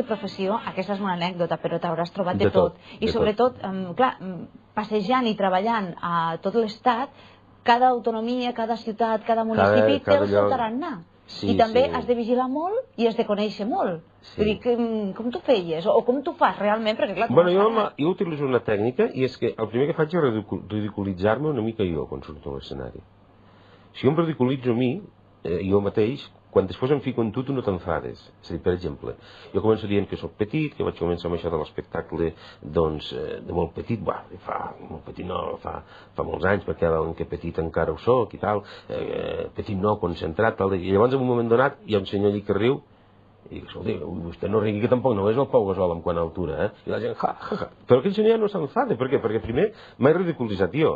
de professió, aquesta és una anècdota, però t'hauràs trobat de tot. I sobretot, clar, passejant i treballant a tot l'Estat, cada autonomia, cada ciutat, cada municipi té el seu tarannà. I també has de vigilar molt i has de conèixer molt. Vull dir, com tu feies? O com tu fas realment? Perquè clar, tu no saps. Jo utilitzo una tècnica i és que el primer que faig és ridiculitzar-me una mica jo quan surto a l'escenari. Si jo em ridiculitzo a mi, jo mateix, quan després em fico en tu, tu no t'enfades. És a dir, per exemple, jo començo dient que soc petit, que vaig començar amb això de l'espectacle, doncs, de molt petit, molt petit no, fa molts anys, perquè veuen que petit encara ho soc i tal, petit no, concentrat, tal, i llavors en un moment donat hi ha un senyor allí que riu, i dic, escolta, vostè no rigui que tampoc no és el Pau Gasol en quant a altura, I la gent, però aquell senyor ja no s'enfada, per què? Perquè primer m'he ridiculitzat jo.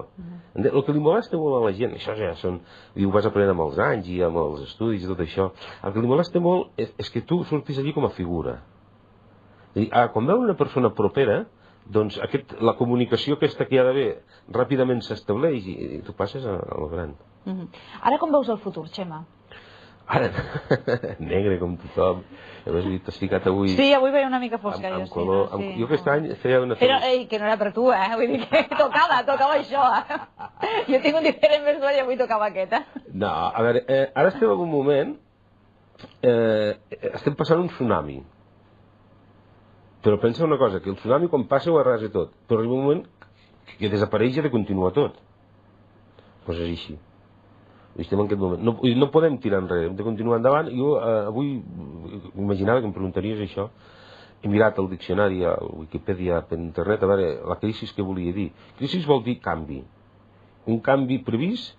El que li molesta molt a la gent, això ja són, ho vas aprenent amb els anys i amb els estudis i tot això, el que li molesta molt és que tu surtis allí com a figura. Quan veu una persona propera, doncs la comunicació aquesta que hi ha d'haver ràpidament s'estableix i tu passes al gran. Ara com veus el futur, Txema? Ara, negre com tothom. T'has ficat avui... Sí, avui veia una mica fosca. Jo aquest any feia una... Però que no era per tu, Vull dir que tocava això, Jo tinc un diferent vestuari i avui tocava aquest, No, a veure, ara estem en un moment... Estem passant un tsunami. Però pensa una cosa, que el tsunami quan passa ho arrasa tot. Però arriba un moment que desapareix i ha de continuar tot. Doncs és així. Estem en aquest moment. No podem tirar enrere, hem de continuar endavant. Jo avui imaginava que em preguntaries això. He mirat el diccionari, a Wikipedia, per internet, a veure la crisi què volia dir. Crisi vol dir canvi. Un canvi previst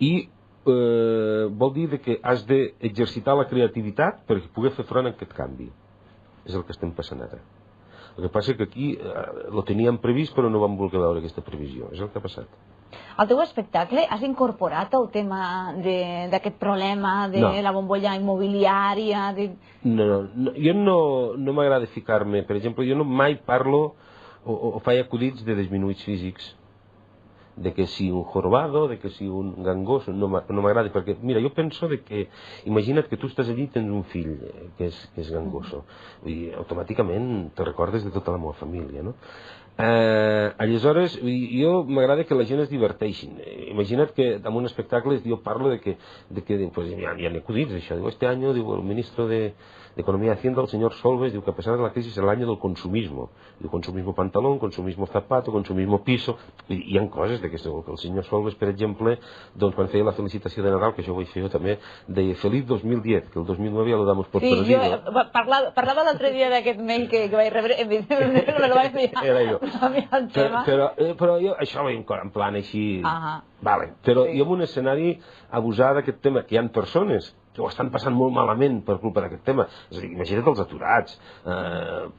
i vol dir que has d'exercitar la creativitat per poder fer front a aquest canvi. És el que estem passant ara. El que passa és que aquí ho teníem previst però no vam voler veure aquesta previsió. És el que ha passat. Al teu espectacle has incorporat el tema d'aquest problema de la bombolla immobiliària? No, jo no m'agrada ficar-me, per exemple, jo mai parlo o faig acudits de disminuïts físics, de que si un jorobado, de que si un gangoso, no m'agrada, perquè, mira, jo penso que, imagina't que tu estàs allí i tens un fill que és gangoso, i automàticament te recordes de tota la meva família, no? Aleshores, jo m'agrada que la gent es diverteixin. Imagina't que en un espectacle jo parlo de que hi ha acudits d'això. Este año, el ministro de Economía y Hacienda, el señor Solbes, diu que a pesar de la crisis es el año del consumismo. Diu consumismo pantalón, consumismo zapato, consumismo piso. Hi ha coses que el senyor Solbes, per exemple, doncs quan feia la felicitació de Nadal, que això ho vaig fer jo també, deia feliz 2010, que el 2009 ja lo damos por perdido. Sí, jo parlava l'altre dia d'aquest mail que vaig rebre, me lo vaig enviar. Era jo. Però jo això en plan així... Però jo en un escenari abusar d'aquest tema, que hi ha persones que ho estan passant molt malament per culpa d'aquest tema. És a dir, imagina't els aturats,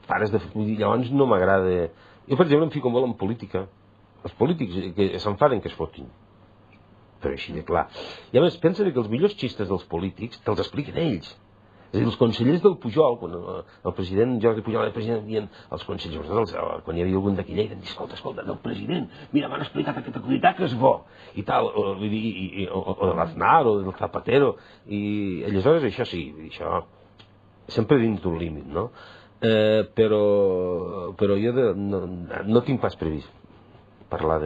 pares de... Llavors no m'agrada... Jo, per exemple, em fico molt en política. Els polítics que s'enfaden que es fotin. Però així de clar. I a més, pensa que els millors xistes dels polítics te'ls expliquen ells. És a dir, els consellers del Pujol, quan el president Jordi Pujol era president, dient els consellers, quan hi havia algun d'aquí llei, deien, escolta, del president, mira, m'han explicat aquest acreditat que és bo, i tal, o de l'Aznar, o del Zapatero, i aleshores això sí, això sempre dins d'un límit, no? Però jo no tinc pas previst parlar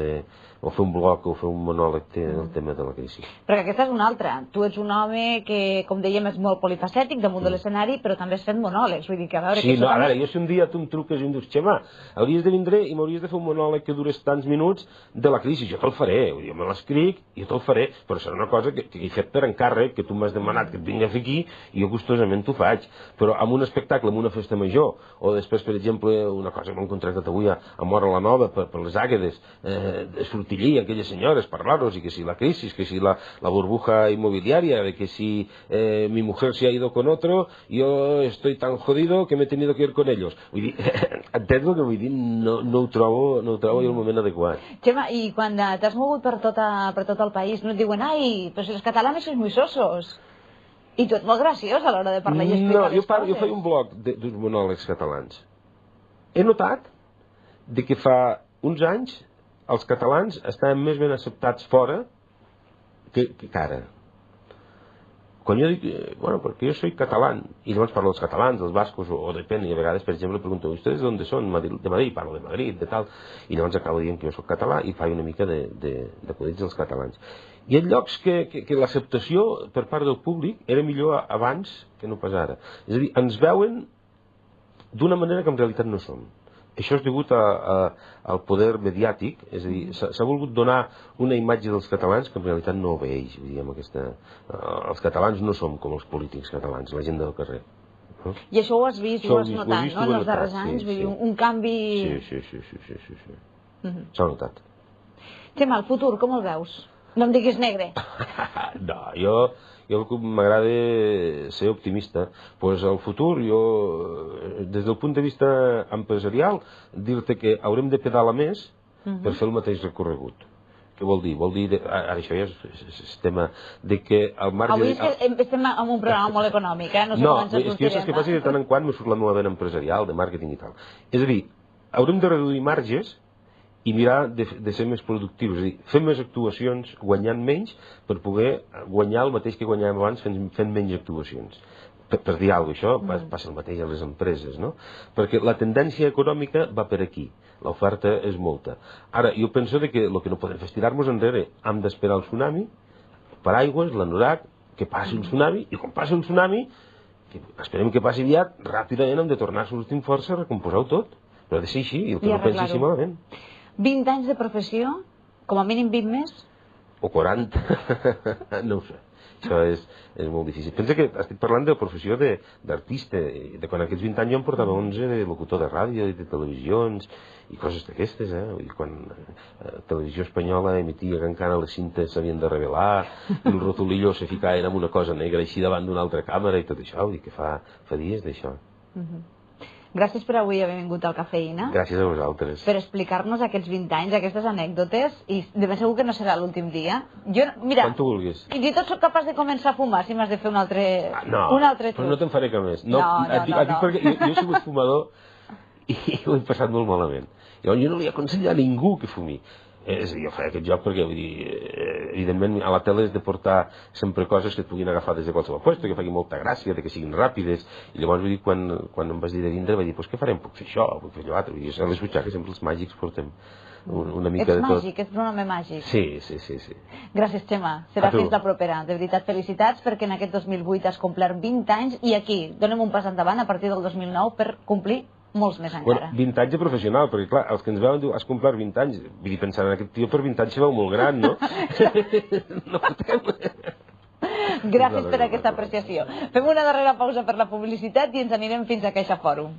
o fer un bloc o fer un monòleg del tema de la crisi. Perquè aquesta és una altra. Tu ets un home que, com dèiem, és molt polifacètic damunt de l'escenari, però també has fet monòlegs. Vull dir que, a veure... Sí, a veure, jo si un dia tu em truques i em dius, Txema, hauries de vindre i m'hauries de fer un monòleg que dures tants minuts de la crisi. Jo te'l faré, jo me l'escric i jo te'l faré, però serà una cosa que he fet per encàrrec, que tu m'has demanat que et vingui a fer aquí i jo gustosament t'ho faig. Però amb un espectacle, amb una festa major, o després, per exemple, una cosa que m'han contractat avui a Móra la Nova per les Àguedes, sortir aquelles senyores, parlarlos, y que si la crisis, que si la burbuja inmobiliaria, de que si mi mujer se ha ido con otro, yo estoy tan jodido que me he tenido que ir con ellos. Vull dir, entens el que vull dir? No ho trobo jo el moment adequat. Xema, i quan t'has mogut per tot el país, no et diuen, ai, però si els catalans sois muy sosos. I tu ets molt graciós a l'hora de parlar i explicar les coses. Jo faig un blog d'uns monòlegs catalans. He notat que fa uns anys els catalans estaven més ben acceptats fora que ara. quan jo dic, bueno, perquè jo soy catalán, i llavors parlo dels catalans, dels bascos, o depèn, i a vegades, per exemple, pregunto, ¿ustedes d'on són? De Madrid, parlo de Madrid, de tal, i llavors acabo dient que jo soc català i faig una mica d'acudits dels catalans. Hi ha llocs que l'acceptació per part del públic era millor abans que no pas ara. És a dir, ens veuen d'una manera que en realitat no som. Això és degut al poder mediàtic, és a dir, s'ha volgut donar una imatge dels catalans que en realitat no obeeix. Els catalans no som com els polítics catalans, la gent del carrer. I això ho has vist, ho has notat, no?, en els darrers anys, un canvi... Sí. S'ha notat. Xema, el futur, com el veus? No em diguis negre. No, jo m'agrada ser optimista. Pues el futur, des del punt de vista empresarial, dir-te que haurem de pedalar més per fer el mateix recorregut. Què vol dir? Vol dir, ara això ja és tema de que el marge... Avui estem en un programa molt econòmic, no sé com ens sortirem. És que jo saps què passa, de tant en quant me surt la meva vena empresarial, de màrqueting i tal. És a dir, haurem de reduir marges i mirar de ser més productius, és a dir, fer més actuacions guanyant menys per poder guanyar el mateix que guanyàvem abans fent menys actuacions. Per dir alguna cosa, això passa el mateix a les empreses, no? Perquè la tendència econòmica va per aquí, l'oferta és molta. Ara, jo penso que el que no podem fer és tirar-nos enrere, hem d'esperar el tsunami, paraigües, l'anorac, que passi el tsunami, i quan passi el tsunami, que esperem que passi aviat, ràpidament hem de tornar a sortir amb força a recomposar-ho tot. Però ha de ser així, i el que no pensi així malament. 20 anys de professió, com a mínim 20 més? O 40, no ho sé. Això és molt difícil. Pensa que estic parlant de la professió d'artista, de quan aquests 20 anys jo em portava 11 de locutor de ràdio i de televisions i coses d'aquestes, I quan Televisió Espanyola emetia que encara les cintes s'havien de revelar i el rotulillo se ficava en una cosa negra així davant d'una altra càmera i tot això, vull dir que fa dies d'això. Gràcies per avui haver vingut al Cafeïna. Gràcies a vosaltres. Per explicar-nos aquests 20 anys, aquestes anècdotes, i de ben segur que no serà l'últim dia. Jo, mira, quan tu vulguis. Fins i tot soc capaç de començar a fumar si m'has de fer un altre però no te'n faré cap més. No. Perquè jo he sigut fumador i ho he passat molt malament. Llavors jo no li aconsello a ningú que fumi. És a dir, jo faig aquest joc perquè, vull dir, evidentment a la tele has de portar sempre coses que et puguin agafar des de qualsevol lloc, que facin molta gràcia, que siguin ràpides, i llavors vull dir, quan em vas dir de vindre, vaig dir, doncs què farem? Puc fer això, puc fer allò altre, vull dir, a les butxaques sempre els màgics portem una mica de tot. Ets màgic, ets un home màgic. Sí. Gràcies, Xema, serà fins la propera. De veritat, felicitats, perquè en aquest 2008 has complert 20 anys, i aquí, donem un pas endavant a partir del 2009 per complir molts més encara. 20 anys de professional, perquè clar, els que ens veuen diuen, has complert 20 anys, vull dir, pensant en aquest tio per 20 anys se veu molt gran, no? No fotem. Gràcies per aquesta apreciació. Fem una darrera pausa per la publicitat i ens anirem fins a Caixa Fòrum.